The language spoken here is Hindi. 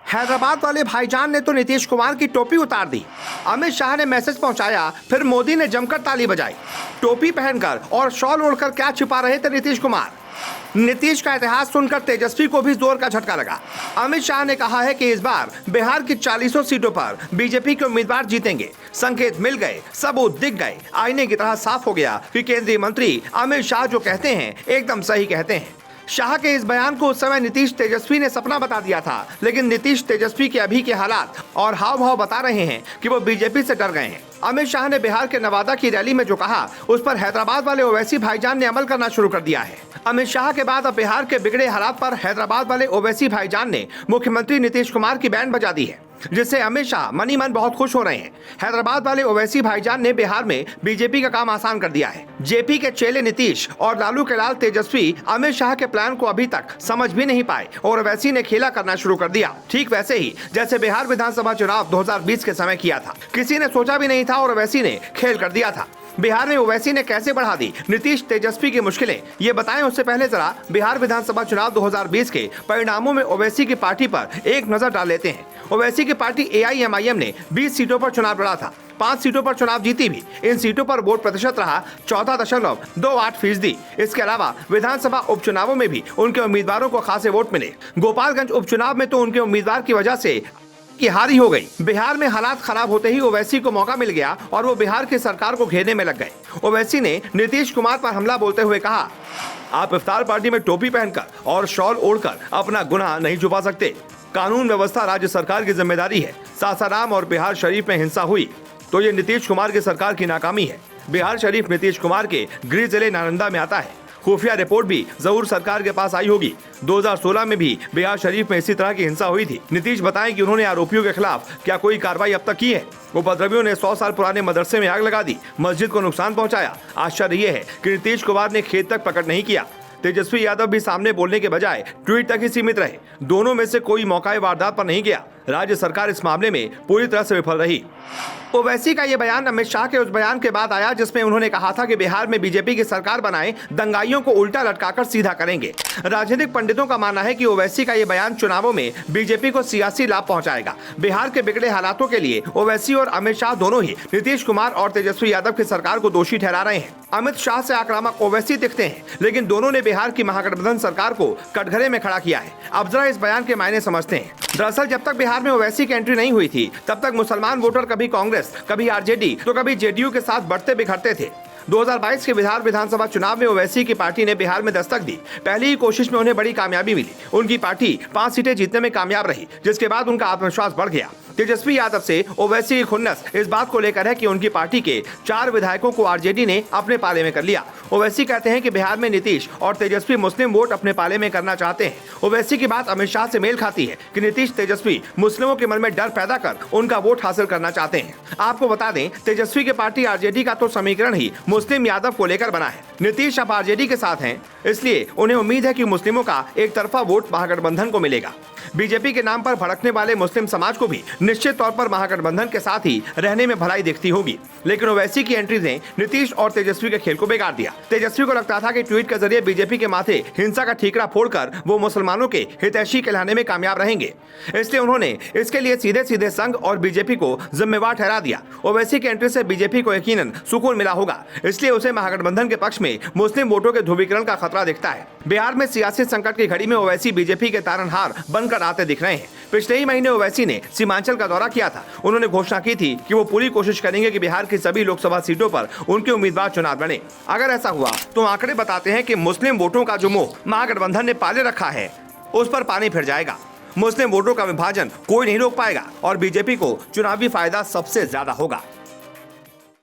हैदराबाद वाले भाईजान ने तो नीतीश कुमार की टोपी उतार दी। अमित शाह ने मैसेज पहुंचाया, फिर मोदी ने जमकर ताली बजाई। टोपी पहनकर और शॉल ओढ़कर क्या छिपा रहे थे नीतीश कुमार। नीतीश का इतिहास सुनकर तेजस्वी को भी जोर का झटका लगा। अमित शाह ने कहा है कि इस बार बिहार की 40 सीटों पर बीजेपी के उम्मीदवार जीतेंगे। संकेत मिल गए, सबूत दिख गए, आईने की तरह साफ हो गया कि केंद्रीय मंत्री अमित शाह जो कहते हैं एकदम सही कहते हैं। शाह के इस बयान को उस समय नीतीश तेजस्वी ने सपना बता दिया था, लेकिन नीतीश तेजस्वी के अभी के हालात और हाव भाव बता रहे हैं कि वो बीजेपी से डर गए हैं। अमित शाह ने बिहार के नवादा की रैली में जो कहा, उस पर हैदराबाद वाले ओवैसी भाईजान ने अमल करना शुरू कर दिया है। अमित शाह के बाद अब बिहार के बिगड़े हालात पर हैदराबाद वाले ओवैसी भाईजान ने मुख्यमंत्री नीतीश कुमार की बैंड बजा दी है, जिससे अमित शाह मनी मन बहुत खुश हो रहे हैं। हैदराबाद वाले ओवैसी भाईजान ने बिहार में बीजेपी का काम आसान कर दिया है। जेपी के चेले नीतीश और लालू के लाल तेजस्वी अमित शाह के प्लान को अभी तक समझ भी नहीं पाए और ओवैसी ने खेला करना शुरू कर दिया, ठीक वैसे ही जैसे बिहार विधानसभा चुनाव 2020 के समय किया था। किसी ने सोचा भी नहीं था और ओवैसी ने खेल कर दिया था। बिहार में ओवैसी ने कैसे बढ़ा दी नीतीश तेजस्वी की मुश्किलें, ये बताएं उससे पहले जरा बिहार विधानसभा चुनाव 2020 के परिणामों में ओवैसी की पार्टी पर एक नजर डाल लेते हैं। ओवैसी की पार्टी AIMIM ने 20 सीटों पर चुनाव लड़ा था, 5 सीटों पर चुनाव जीती भी। इन सीटों पर वोट प्रतिशत रहा 14.28%। इसके अलावा विधानसभा उपचुनावों में भी उनके उम्मीदवारों को खासे वोट मिले। गोपालगंज उपचुनाव में तो उनके उम्मीदवार की वजह से की हारी हो गई। बिहार में हालात खराब होते ही ओवैसी को मौका मिल गया और वो बिहार की सरकार को घेरने में लग गए। ओवैसी ने नीतीश कुमार पर हमला बोलते हुए कहा, आप इफ्तार पार्टी में टोपी पहनकर और शॉल ओढ़कर अपना गुनाह नहीं छुपा सकते। कानून व्यवस्था राज्य सरकार की जिम्मेदारी है। सासाराम और बिहार शरीफ में हिंसा हुई तो ये नीतीश कुमार की सरकार की नाकामी है। बिहार शरीफ नीतीश कुमार के गृह जिले नालंदा में आता है। खुफिया रिपोर्ट भी जरूर सरकार के पास आई होगी। 2016 में भी बिहार शरीफ में इसी तरह की हिंसा हुई थी। नीतीश बताएं कि उन्होंने आरोपियों के खिलाफ क्या कोई कार्रवाई अब तक की है। उपद्रवियों ने 100 साल पुराने मदरसे में आग लगा दी, मस्जिद को नुकसान पहुंचाया। आश्चर्य ये है कि नीतीश कुमार ने खेत तक प्रकट नहीं किया। तेजस्वी यादव भी सामने बोलने के बजाय ट्वीट तक ही सीमित रहे। दोनों में से कोई मौका वारदात पर नहीं गया। राज्य सरकार इस मामले में पूरी तरह से विफल रही। ओवैसी का ये बयान अमित शाह के उस बयान के बाद आया जिसमें उन्होंने कहा था कि बिहार में बीजेपी की सरकार बनाए, दंगाइयों को उल्टा लटकाकर सीधा करेंगे। राजनीतिक पंडितों का मानना है कि ओवैसी का ये बयान चुनावों में बीजेपी को सियासी लाभ पहुंचाएगा। बिहार के बिगड़े हालातों के लिए ओवैसी और अमित शाह दोनों ही नीतीश कुमार और तेजस्वी यादव की सरकार को दोषी ठहरा रहे हैं। अमित शाह से आक्रामक ओवैसी दिखते हैं, लेकिन दोनों ने बिहार की महागठबंधन सरकार को कटघरे में खड़ा किया है। अब जरा इस बयान के मायने समझते हैं। दरअसल जब तक बिहार में ओवैसी की एंट्री नहीं हुई थी, तब तक मुसलमान वोटर कभी कांग्रेस, कभी आरजेडी तो कभी जेडीयू के साथ बढ़ते बिखरते थे। 2022 के बिहार विधानसभा चुनाव में ओवैसी की पार्टी ने बिहार में दस्तक दी। पहली ही कोशिश में उन्हें बड़ी कामयाबी मिली। उनकी पार्टी 5 सीटें जीतने में कामयाब रही, जिसके बाद उनका आत्मविश्वास बढ़ गया। तेजस्वी यादव से ओवैसी की खुन्नस इस बात को लेकर है कि उनकी पार्टी के 4 विधायकों को आरजेडी ने अपने पाले में कर लिया। ओवैसी कहते हैं कि बिहार में नीतीश और तेजस्वी मुस्लिम वोट अपने पाले में करना चाहते हैं। ओवैसी की बात अमित शाह से मेल खाती है कि नीतीश तेजस्वी मुस्लिमों के मन में डर पैदा कर उनका वोट हासिल करना चाहते हैं। आपको बता दें, तेजस्वी की पार्टी आरजेडी का तो समीकरण ही मुस्लिम यादव को लेकर बना है। नीतीश अब आरजेडी के साथ हैं, इसलिए उन्हें उम्मीद है कि मुस्लिमों का एक तरफा वोट महागठबंधन को मिलेगा। बीजेपी के नाम पर भड़कने वाले मुस्लिम समाज को भी निश्चित तौर पर महागठबंधन के साथ ही रहने में भलाई दिखती होगी। लेकिन ओवैसी की एंट्री ने नीतीश और तेजस्वी के खेल को बिगाड़ दिया। तेजस्वी को लगता था कि ट्वीट के जरिए बीजेपी के माथे हिंसा का ठीकरा फोड़कर वो मुसलमानों के हितैषी कहलाने में कामयाब रहेंगे, इसलिए उन्होंने इसके लिए सीधे सीधे संघ और बीजेपी को जिम्मेवार ठहरा दिया। ओवैसी की एंट्री से बीजेपी को यकीनन सुकून मिला होगा, इसलिए उसे महागठबंधन के पक्ष में मुस्लिम वोटों के ध्रुवीकरण का खतरा दिखता है। बिहार में सियासी संकट की घड़ी में ओवैसी बीजेपी के तारनहार बनकर आते दिख रहे हैं। पिछले ही महीने ओवैसी ने सीमांचल का दौरा किया था। उन्होंने घोषणा की थी कि वो पूरी कोशिश करेंगे कि बिहार की सभी लोकसभा सीटों पर उनके उम्मीदवार चुनाव लड़े। अगर ऐसा हुआ तो आंकड़े बताते हैं कि मुस्लिम वोटों का जो मोह महागठबंधन ने पाले रखा है, उस पर पानी फिर जाएगा। मुस्लिम वोटों का विभाजन कोई नहीं रोक पाएगा और बीजेपी को चुनावी फायदा सबसे ज्यादा होगा।